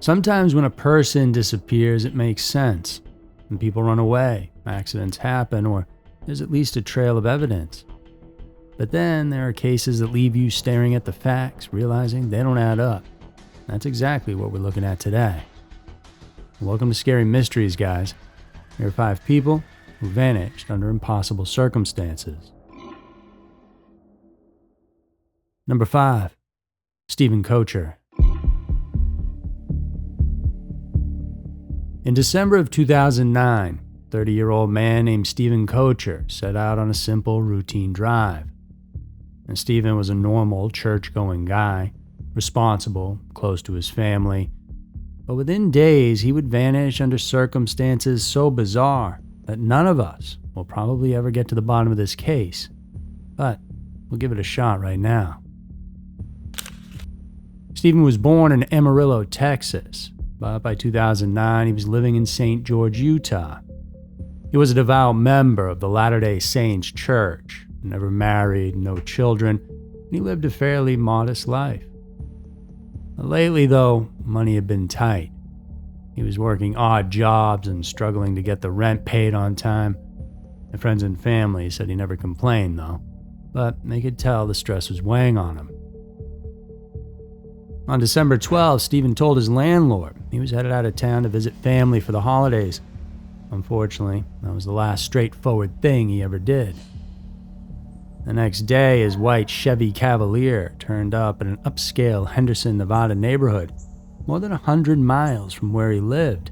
Sometimes when a person disappears, it makes sense. And people run away, accidents happen, or there's at least a trail of evidence. But then there are cases that leave you staring at the facts, realizing they don't add up. That's exactly what we're looking at today. Welcome to Scary Mysteries, guys. Here are 5 people who vanished under impossible circumstances. Number 5. Stephen Kocher. In December of 2009, 30-year-old man named Stephen Kocher set out on a simple, routine drive. And Stephen was a normal, church-going guy, responsible, close to his family. But within days, he would vanish under circumstances so bizarre that none of us will probably ever get to the bottom of this case. But we'll give it a shot right now. Stephen was born in Amarillo, Texas, but by 2009, he was living in St. George, Utah. He was a devout member of the Latter-day Saints Church, never married, no children, and he lived a fairly modest life. Lately, though, money had been tight. He was working odd jobs and struggling to get the rent paid on time. And friends and family said he never complained, though, but they could tell the stress was weighing on him. On December 12, Stephen told his landlord he was headed out of town to visit family for the holidays. Unfortunately, that was the last straightforward thing he ever did. The next day, his white Chevy Cavalier turned up in an upscale Henderson, Nevada neighborhood, more than 100 miles from where he lived,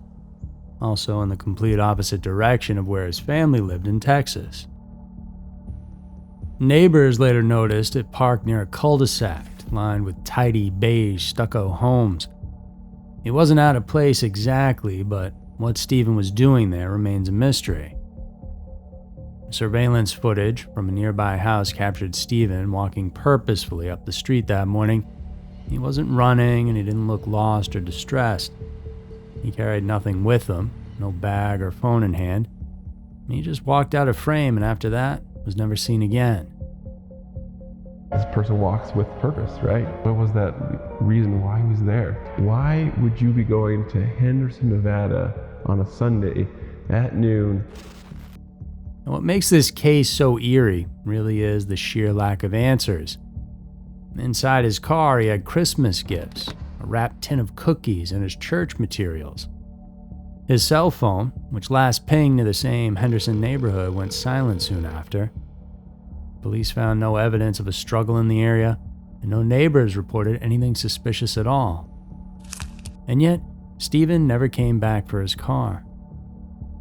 also in the complete opposite direction of where his family lived in Texas. Neighbors later noticed it parked near a cul-de-sac lined with tidy beige stucco homes. It wasn't out of place exactly, but what Stephen was doing there remains a mystery. Surveillance footage from a nearby house captured Stephen walking purposefully up the street that morning. He wasn't running and he didn't look lost or distressed. He carried nothing with him, no bag or phone in hand. He just walked out of frame and after that was never seen again. This person walks with purpose, right? What was that reason why he was there? Why would you be going to Henderson, Nevada on a Sunday at noon? And what makes this case so eerie really is the sheer lack of answers. Inside his car, he had Christmas gifts, a wrapped tin of cookies, and his church materials. His cell phone, which last pinged near the same Henderson neighborhood, went silent soon after. Police found no evidence of a struggle in the area, and no neighbors reported anything suspicious at all. And yet, Stephen never came back for his car.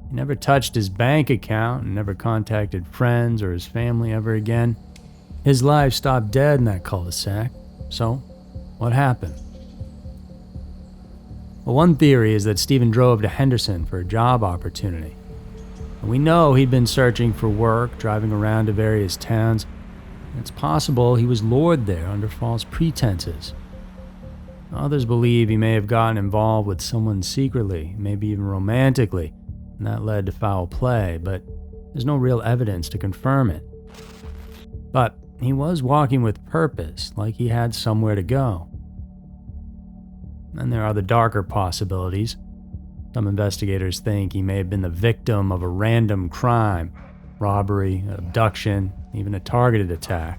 He never touched his bank account and never contacted friends or his family ever again. His life stopped dead in that cul-de-sac. So, what happened? Well, one theory is that Stephen drove to Henderson for a job opportunity. And we know he'd been searching for work, driving around to various towns. It's possible he was lured there under false pretenses. Others believe he may have gotten involved with someone secretly, maybe even romantically, and that led to foul play, but there's no real evidence to confirm it. But he was walking with purpose, like he had somewhere to go. Then there are the darker possibilities. Some investigators think he may have been the victim of a random crime, robbery, abduction, even a targeted attack.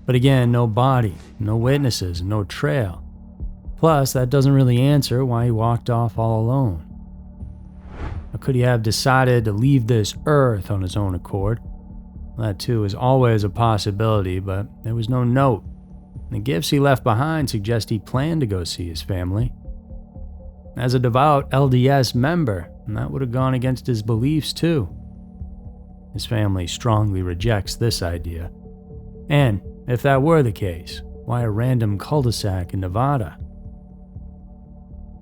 But again, no body, no witnesses, no trail. Plus, that doesn't really answer why he walked off all alone. Or could he have decided to leave this earth on his own accord? That too is always a possibility, but there was no note. The gifts he left behind suggest he planned to go see his family. As a devout LDS member, that would have gone against his beliefs too. His family strongly rejects this idea. And if that were the case, why a random cul-de-sac in Nevada?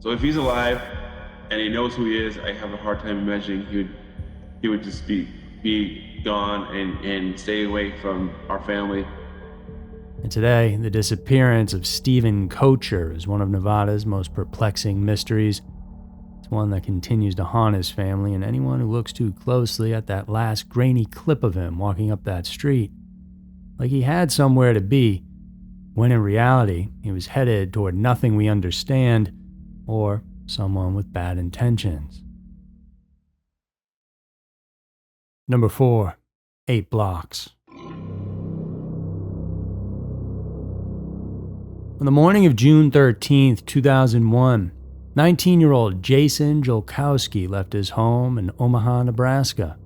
So if he's alive and he knows who he is, I have a hard time imagining he would just be gone and stay away from our family. And today, the disappearance of Stephen Kocher is one of Nevada's most perplexing mysteries. It's one that continues to haunt his family and anyone who looks too closely at that last grainy clip of him walking up that street. Like he had somewhere to be, when in reality, he was headed toward nothing we understand or someone with bad intentions. Number 4, 8 blocks. On the morning of June 13, 2001, 19-year-old Jason Jolkowski left his home in Omaha, Nebraska.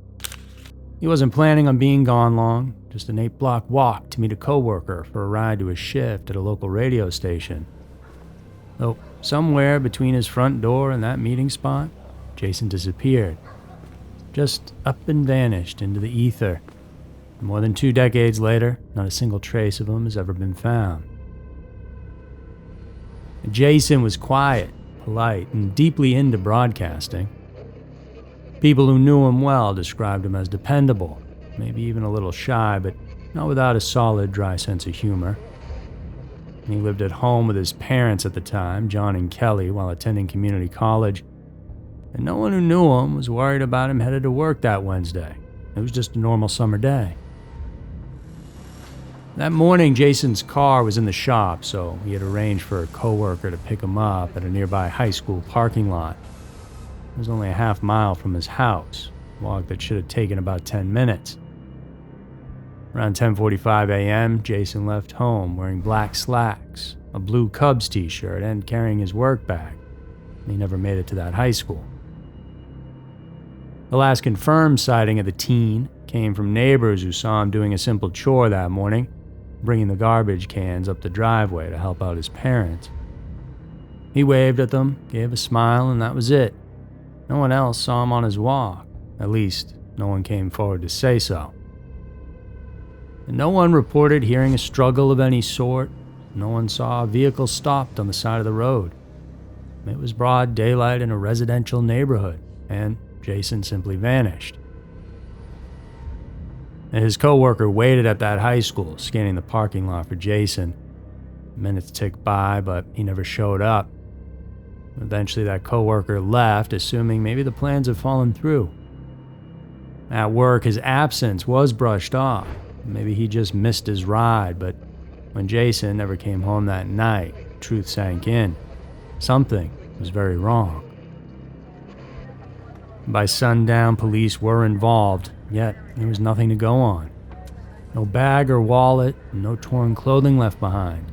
He wasn't planning on being gone long, just an 8-block walk to meet a coworker for a ride to his shift at a local radio station. Though somewhere between his front door and that meeting spot, Jason disappeared. Just up and vanished into the ether. More than 2 decades later, not a single trace of him has ever been found. Jason was quiet, polite, and deeply into broadcasting. People who knew him well described him as dependable, maybe even a little shy, but not without a solid, dry sense of humor. He lived at home with his parents at the time, John and Kelly, while attending community college, and no one who knew him was worried about him headed to work that Wednesday. It was just a normal summer day. That morning, Jason's car was in the shop, so he had arranged for a coworker to pick him up at a nearby high school parking lot. It was only a half mile from his house, a walk that should have taken about 10 minutes. Around 10:45 a.m., Jason left home wearing black slacks, a blue Cubs t-shirt, and carrying his work bag. He never made it to that high school. The last confirmed sighting of the teen came from neighbors who saw him doing a simple chore that morning, bringing the garbage cans up the driveway to help out his parents. He waved at them, gave a smile, and that was it. No one else saw him on his walk. At least, no one came forward to say so. And no one reported hearing a struggle of any sort. No one saw a vehicle stopped on the side of the road. It was broad daylight in a residential neighborhood, and Jason simply vanished. And his coworker waited at that high school, scanning the parking lot for Jason. Minutes ticked by, but he never showed up. Eventually, that coworker left, assuming maybe the plans had fallen through. At work, his absence was brushed off. Maybe he just missed his ride, but when Jason never came home that night, truth sank in. Something was very wrong. By sundown, police were involved, yet there was nothing to go on. No bag or wallet, no torn clothing left behind.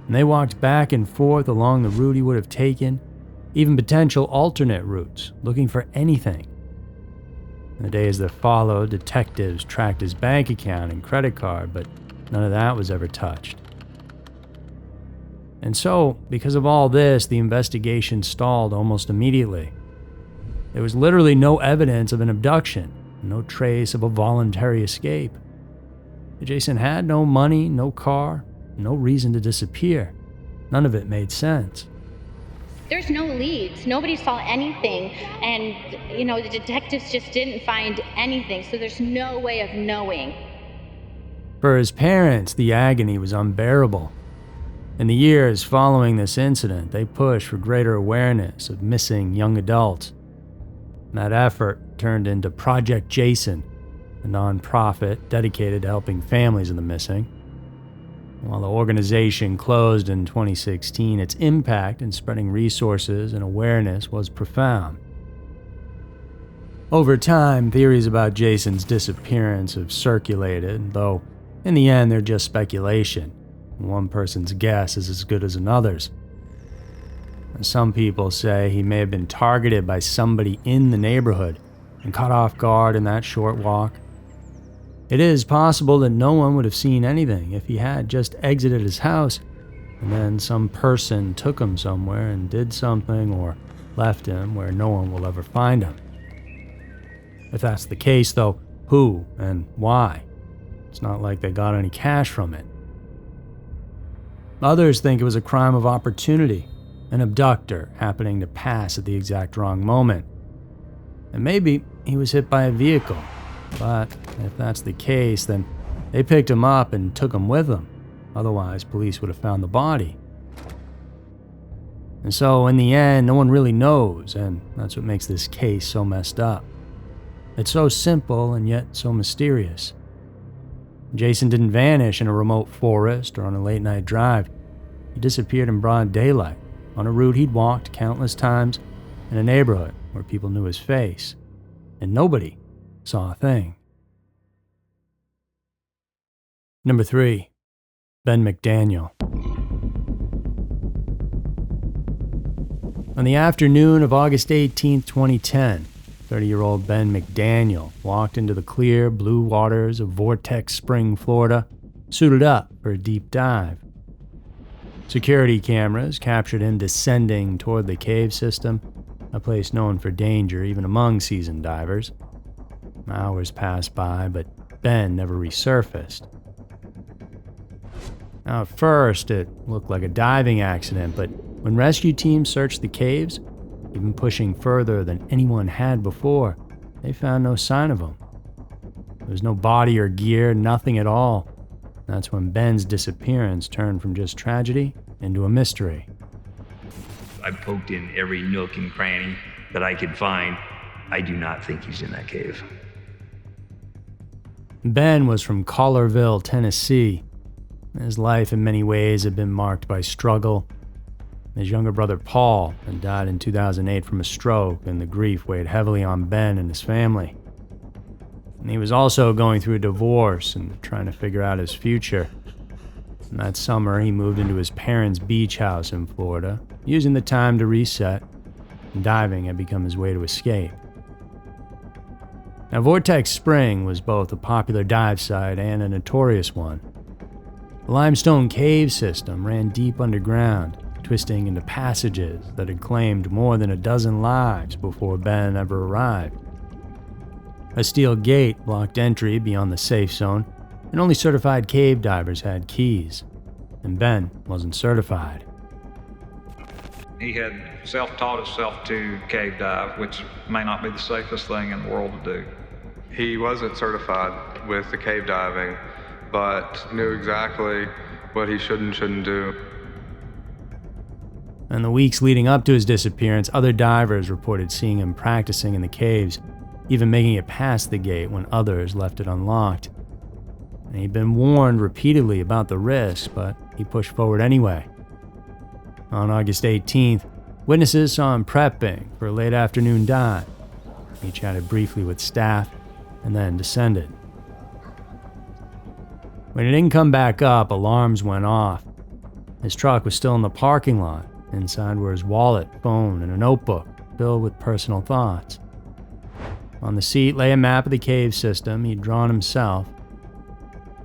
And they walked back and forth along the route he would have taken, even potential alternate routes, looking for anything. In the days that followed, detectives tracked his bank account and credit card, but none of that was ever touched. And so, because of all this, the investigation stalled almost immediately. There was literally no evidence of an abduction, no trace of a voluntary escape. Jason had no money, no car, no reason to disappear. None of it made sense. There's no leads. Nobody saw anything. And, the detectives just didn't find anything. So there's no way of knowing. For his parents, the agony was unbearable. In the years following this incident, they pushed for greater awareness of missing young adults. That effort turned into Project Jason, a nonprofit dedicated to helping families of the missing. While the organization closed in 2016, its impact in spreading resources and awareness was profound. Over time, theories about Jason's disappearance have circulated, though in the end they're just speculation. One person's guess is as good as another's. Some people say he may have been targeted by somebody in the neighborhood and caught off guard in that short walk. It is possible that no one would have seen anything if he had just exited his house and then some person took him somewhere and did something or left him where no one will ever find him. If that's the case, though, who and why? It's not like they got any cash from it. Others think it was a crime of opportunity, an abductor happening to pass at the exact wrong moment. And maybe he was hit by a vehicle. But if that's the case, then they picked him up and took him with them. Otherwise, police would have found the body. And so, in the end, no one really knows, and that's what makes this case so messed up. It's so simple and yet so mysterious. Jason didn't vanish in a remote forest or on a late-night drive. He disappeared in broad daylight, on a route he'd walked countless times in a neighborhood where people knew his face, and nobody saw a thing. Number 3. Ben McDaniel. On the afternoon of August 18, 2010, 30-year-old Ben McDaniel walked into the clear blue waters of Vortex Spring, Florida, suited up for a deep dive. Security cameras captured him descending toward the cave system, a place known for danger even among seasoned divers. Hours passed by, but Ben never resurfaced. Now, at first, it looked like a diving accident, but when rescue teams searched the caves, even pushing further than anyone had before, they found no sign of him. There was no body or gear, nothing at all. That's when Ben's disappearance turned from just tragedy into a mystery. I poked in every nook and cranny that I could find. I do not think he's in that cave. Ben was from Collierville, Tennessee. His life in many ways had been marked by struggle. His younger brother Paul had died in 2008 from a stroke, and the grief weighed heavily on Ben and his family. And he was also going through a divorce and trying to figure out his future. And that summer, he moved into his parents' beach house in Florida, using the time to reset, and diving had become his way to escape. Now, Vortex Spring was both a popular dive site and a notorious one. The limestone cave system ran deep underground, twisting into passages that had claimed more than a dozen lives before Ben ever arrived. A steel gate blocked entry beyond the safe zone, and only certified cave divers had keys, and Ben wasn't certified. He had self-taught himself to cave dive, which may not be the safest thing in the world to do. He wasn't certified with the cave diving, but knew exactly what he should and shouldn't do. In the weeks leading up to his disappearance, other divers reported seeing him practicing in the caves, even making it past the gate when others left it unlocked. And he'd been warned repeatedly about the risks, but he pushed forward anyway. On August 18th, witnesses saw him prepping for a late afternoon dive. He chatted briefly with staff and then descended. When he didn't come back up, alarms went off. His truck was still in the parking lot. Inside were his wallet, phone, and a notebook filled with personal thoughts. On the seat lay a map of the cave system he'd drawn himself.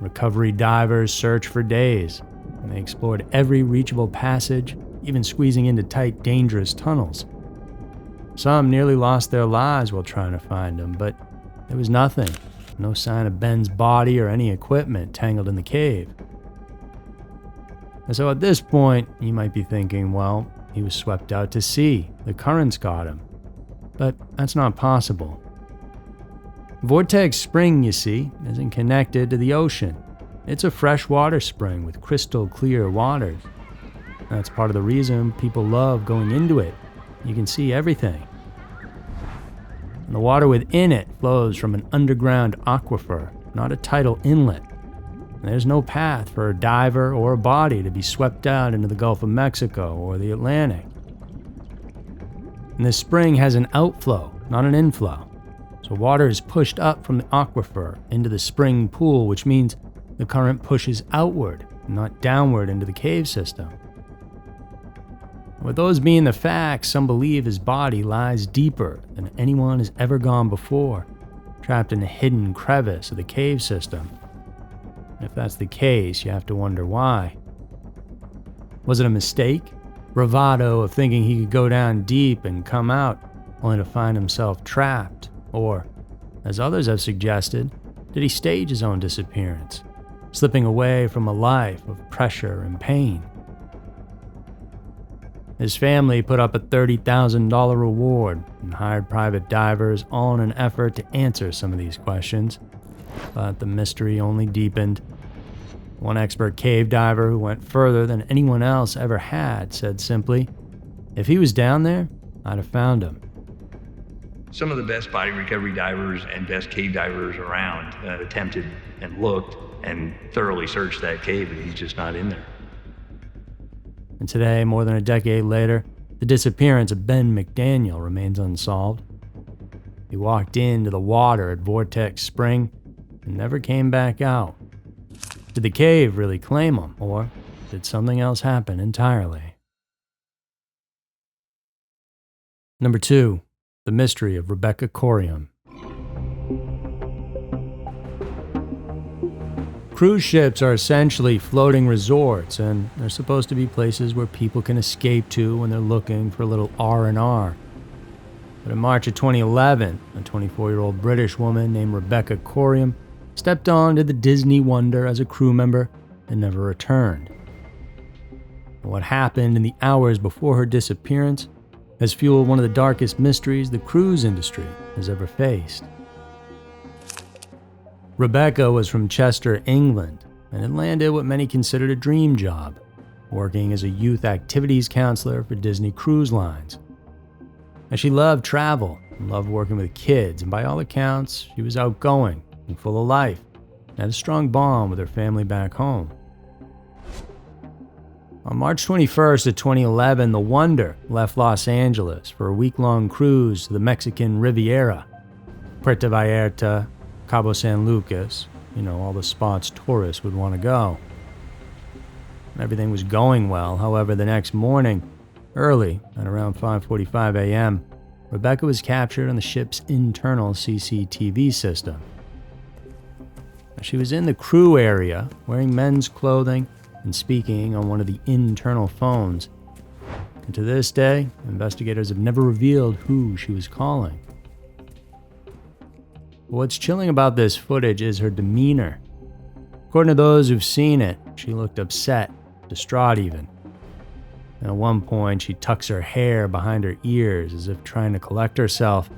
Recovery divers searched for days, and they explored every reachable passage, even squeezing into tight, dangerous tunnels. Some nearly lost their lives while trying to find him, but there was nothing. No sign of Ben's body or any equipment tangled in the cave. And so at this point, you might be thinking, well, he was swept out to sea. The currents got him. But that's not possible. Vortex Spring, you see, isn't connected to the ocean. It's a freshwater spring with crystal clear waters. That's part of the reason people love going into it. You can see everything. And the water within it flows from an underground aquifer, not a tidal inlet. And there's no path for a diver or a body to be swept out into the Gulf of Mexico or the Atlantic. And this spring has an outflow, not an inflow. So water is pushed up from the aquifer into the spring pool, which means the current pushes outward, not downward into the cave system. With those being the facts, some believe his body lies deeper than anyone has ever gone before, trapped in a hidden crevice of the cave system. If that's the case, you have to wonder why. Was it a mistake? Bravado of thinking he could go down deep and come out, only to find himself trapped? Or, as others have suggested, did he stage his own disappearance, slipping away from a life of pressure and pain? His family put up a $30,000 reward and hired private divers, all in an effort to answer some of these questions. But the mystery only deepened. One expert cave diver who went further than anyone else ever had said simply, "If he was down there, I'd have found him." Some of the best body recovery divers and best cave divers around attempted and looked and thoroughly searched that cave, and he's just not in there. And today, more than a decade later, the disappearance of Ben McDaniel remains unsolved. He walked into the water at Vortex Spring and never came back out. Did the cave really claim him, or did something else happen entirely? Number 2. The Mystery of Rebecca Corium. Cruise ships are essentially floating resorts, and they're supposed to be places where people can escape to when they're looking for a little R&R. But in March of 2011, a 24-year-old British woman named Rebecca Corium stepped onto the Disney Wonder as a crew member and never returned. And what happened in the hours before her disappearance has fueled one of the darkest mysteries the cruise industry has ever faced. Rebecca was from Chester, England, and had landed what many considered a dream job, working as a youth activities counselor for Disney Cruise Lines. And she loved travel and loved working with kids, and by all accounts, she was outgoing and full of life, and had a strong bond with her family back home. On March 21st of 2011, the Wonder left Los Angeles for a week-long cruise to the Mexican Riviera, Puerto Vallarta, Cabo San Lucas, all the spots tourists would want to go. Everything was going well. However, the next morning, early at around 5:45 a.m., Rebecca was captured on the ship's internal CCTV system. She was in the crew area, wearing men's clothing and speaking on one of the internal phones. And to this day, investigators have never revealed who she was calling. What's chilling about this footage is her demeanor. According to those who've seen it, she looked upset, distraught even. And at one point, she tucks her hair behind her ears as if trying to collect herself.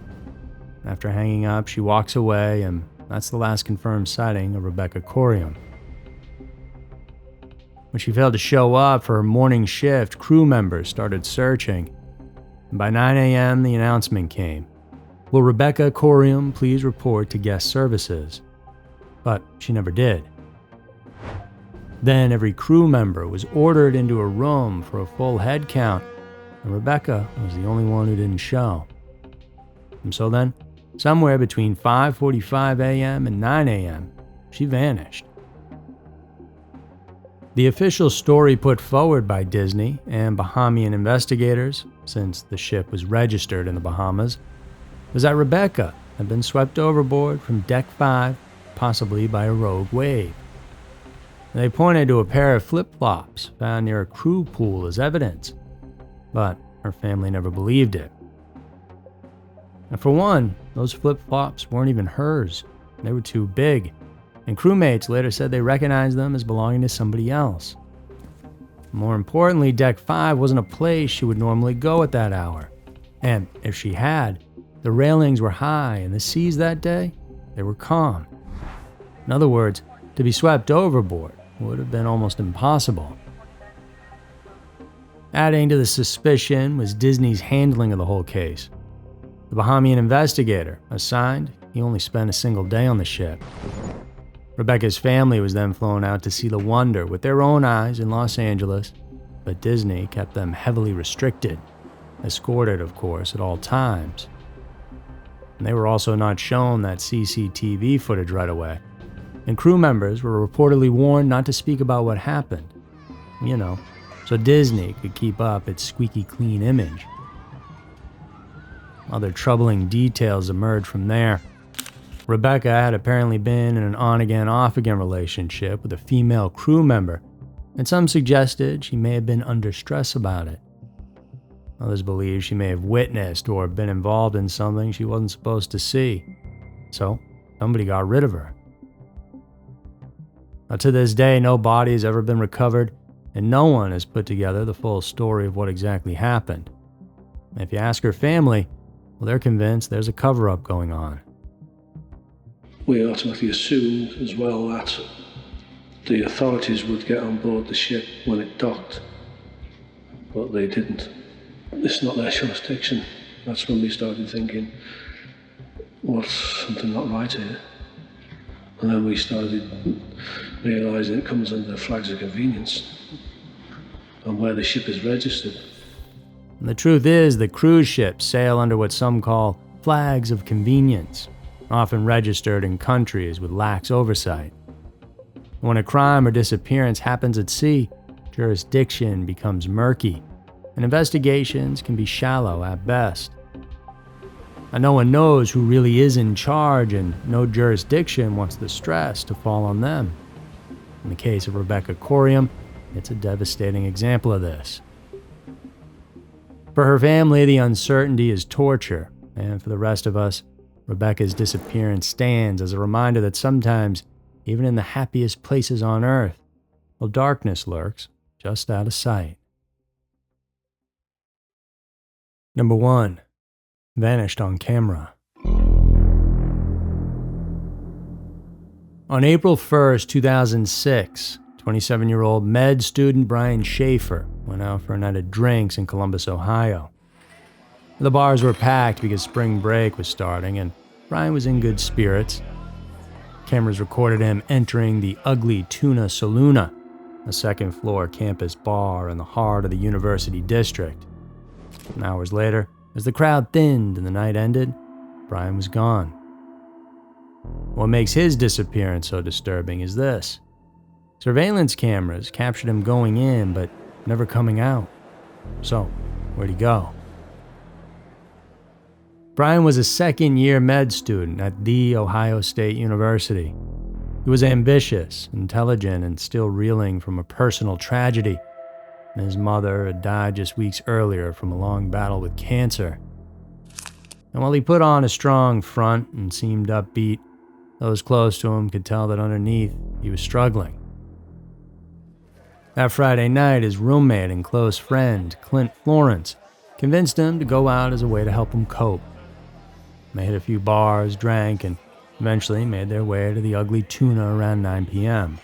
After hanging up, she walks away, and that's the last confirmed sighting of Rebecca Corium. When she failed to show up for her morning shift, crew members started searching. And by 9 a.m., the announcement came. Will Rebecca Corium please report to guest services? But she never did. Then every crew member was ordered into a room for a full head count, and Rebecca was the only one who didn't show. And so then, somewhere between 5:45 a.m. and 9 a.m., she vanished. The official story put forward by Disney and Bahamian investigators, since the ship was registered in the Bahamas, was that Rebecca had been swept overboard from Deck 5, possibly by a rogue wave. They pointed to a pair of flip-flops found near a crew pool as evidence, but her family never believed it. And for one, those flip-flops weren't even hers. They were too big, and crewmates later said they recognized them as belonging to somebody else. More importantly, Deck 5 wasn't a place she would normally go at that hour, and if she had, the railings were high and the seas that day, they were calm. In other words, to be swept overboard would have been almost impossible. Adding to the suspicion was Disney's handling of the whole case. The Bahamian investigator assigned, he only spent a single day on the ship. Rebecca's family was then flown out to see the Wonder with their own eyes in Los Angeles, but Disney kept them heavily restricted, escorted, of course, at all times. And they were also not shown that CCTV footage right away. And crew members were reportedly warned not to speak about what happened. So Disney could keep up its squeaky clean image. Other troubling details emerged from there. Rebecca had apparently been in an on-again, off-again relationship with a female crew member, and some suggested she may have been under stress about it. Others believe she may have witnessed or been involved in something she wasn't supposed to see. So, somebody got rid of her. Now, to this day, no body has ever been recovered, and no one has put together the full story of what exactly happened. And if you ask her family, well, they're convinced there's a cover-up going on. We automatically assumed as well that the authorities would get on board the ship when it docked, but they didn't. It's not their jurisdiction. That's when we started thinking, what's something not right here? And then we started realising it comes under flags of convenience. and where the ship is registered. And the truth is that cruise ships sail under what some call flags of convenience, often registered in countries with lax oversight. When a crime or disappearance happens at sea, jurisdiction becomes murky, and investigations can be shallow at best. And no one knows who really is in charge, and no jurisdiction wants the stress to fall on them. In the case of Rebecca Corium, it's a devastating example of this. For her family, the uncertainty is torture, and for the rest of us, Rebecca's disappearance stands as a reminder that sometimes, even in the happiest places on earth, well, darkness lurks just out of sight. Number 1. Vanished on camera. On April 1st, 2006, 27-year-old med student Brian Schaefer went out for a night of drinks in Columbus, Ohio. The bars were packed because spring break was starting, and Brian was in good spirits. Cameras recorded him entering the Ugly Tuna Saloona, a second-floor campus bar in the heart of the University District. And hours later, as the crowd thinned and the night ended, Brian was gone. What makes his disappearance so disturbing is this. Surveillance cameras captured him going in, but never coming out. So, where'd he go? Brian was a second-year med student at The Ohio State University. He was ambitious, intelligent, and still reeling from a personal tragedy. His mother had died just weeks earlier from a long battle with cancer. And while he put on a strong front and seemed upbeat, those close to him could tell that underneath he was struggling. That Friday night, his roommate and close friend, Clint Florence, convinced him to go out as a way to help him cope. They hit a few bars, drank, and eventually made their way to the Ugly Tuna around 9 p.m.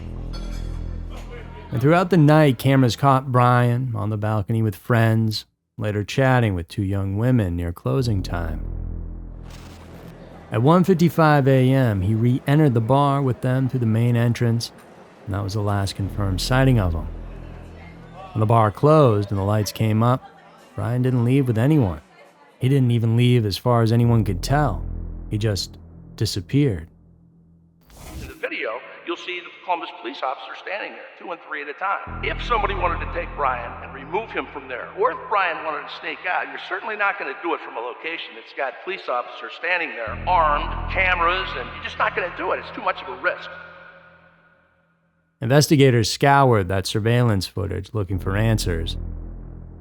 And throughout the night, cameras caught Brian on the balcony with friends, later chatting with 2 young women near closing time. At 1:55 a.m., he re-entered the bar with them through the main entrance, and that was the last confirmed sighting of him. When the bar closed and the lights came up, Brian didn't leave with anyone. He didn't even leave as far as anyone could tell. He just disappeared. In the video, you'll see the Columbus police officers standing there, 2 and 3 at a time. If somebody wanted to take Brian and remove him from there, or if Brian wanted to sneak out, you're certainly not going to do it from a location that's got police officers standing there, armed, cameras, and you're just not going to do it. It's too much of a risk. Investigators scoured that surveillance footage looking for answers.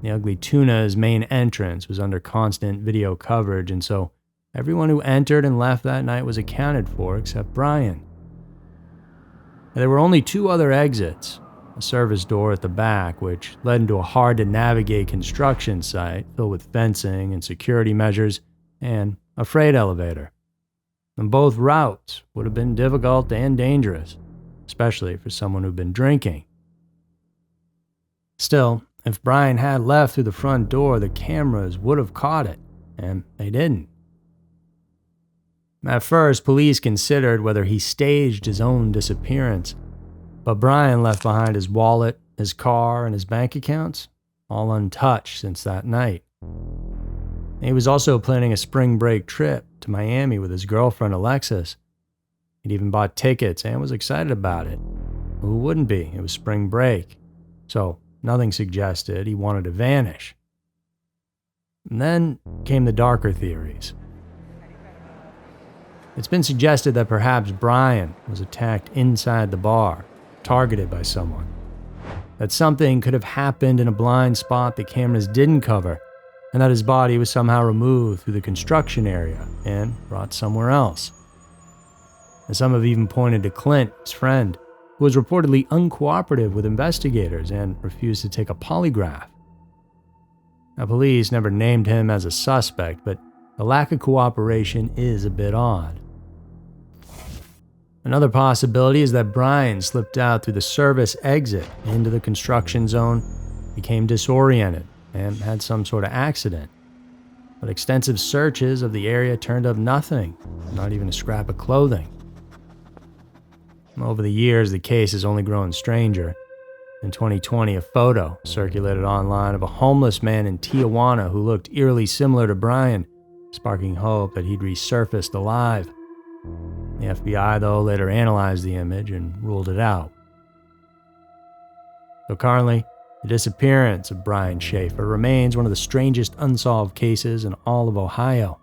The Ugly Tuna's main entrance was under constant video coverage, and so everyone who entered and left that night was accounted for except Brian. There were only 2 other exits, a service door at the back, which led into a hard-to-navigate construction site filled with fencing and security measures, and a freight elevator. And both routes would have been difficult and dangerous, especially for someone who'd been drinking. Still, if Brian had left through the front door, the cameras would have caught it, and they didn't. At first, police considered whether he staged his own disappearance, but Brian left behind his wallet, his car, and his bank accounts, all untouched since that night. He was also planning a spring break trip to Miami with his girlfriend Alexis. He'd even bought tickets and was excited about it. Who wouldn't be? It was spring break, so nothing suggested he wanted to vanish. And then came the darker theories. It's been suggested that perhaps Brian was attacked inside the bar, targeted by someone. That something could have happened in a blind spot the cameras didn't cover, and that his body was somehow removed through the construction area and brought somewhere else. And some have even pointed to Clint, his friend, who was reportedly uncooperative with investigators and refused to take a polygraph. Now, police never named him as a suspect, but the lack of cooperation is a bit odd. Another possibility is that Brian slipped out through the service exit into the construction zone, became disoriented, and had some sort of accident. But extensive searches of the area turned up nothing, not even a scrap of clothing. Over the years, the case has only grown stranger. In 2020, a photo circulated online of a homeless man in Tijuana who looked eerily similar to Brian, sparking hope that he'd resurfaced alive. The FBI, though, later analyzed the image and ruled it out. So currently, the disappearance of Brian Schaefer remains one of the strangest unsolved cases in all of Ohio.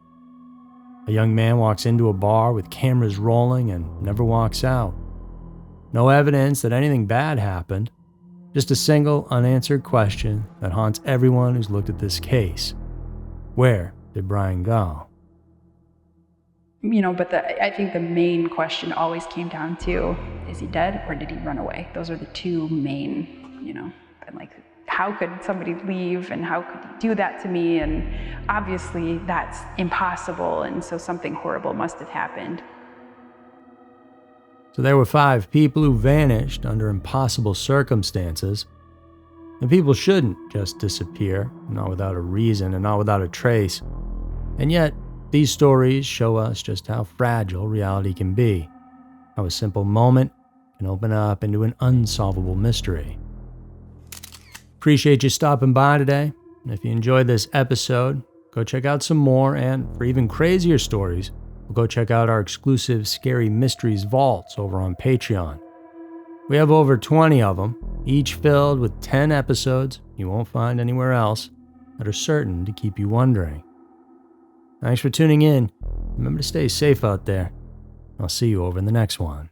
A young man walks into a bar with cameras rolling and never walks out. No evidence that anything bad happened, just a single unanswered question that haunts everyone who's looked at this case. Where did Brian go? But I think the main question always came down to, is he dead or did he run away? Those are the two main, and like, how could somebody leave and how could he do that to me? And obviously that's impossible, and so something horrible must have happened. So there were 5 people who vanished under impossible circumstances. And people shouldn't just disappear, not without a reason and not without a trace. And yet, these stories show us just how fragile reality can be, how a simple moment can open up into an unsolvable mystery. Appreciate you stopping by today. And if you enjoyed this episode, go check out some more, and for even crazier stories, go check out our exclusive Scary Mysteries Vaults over on Patreon. We have over 20 of them, each filled with 10 episodes you won't find anywhere else that are certain to keep you wondering. Thanks for tuning in. Remember to stay safe out there. I'll see you over in the next one.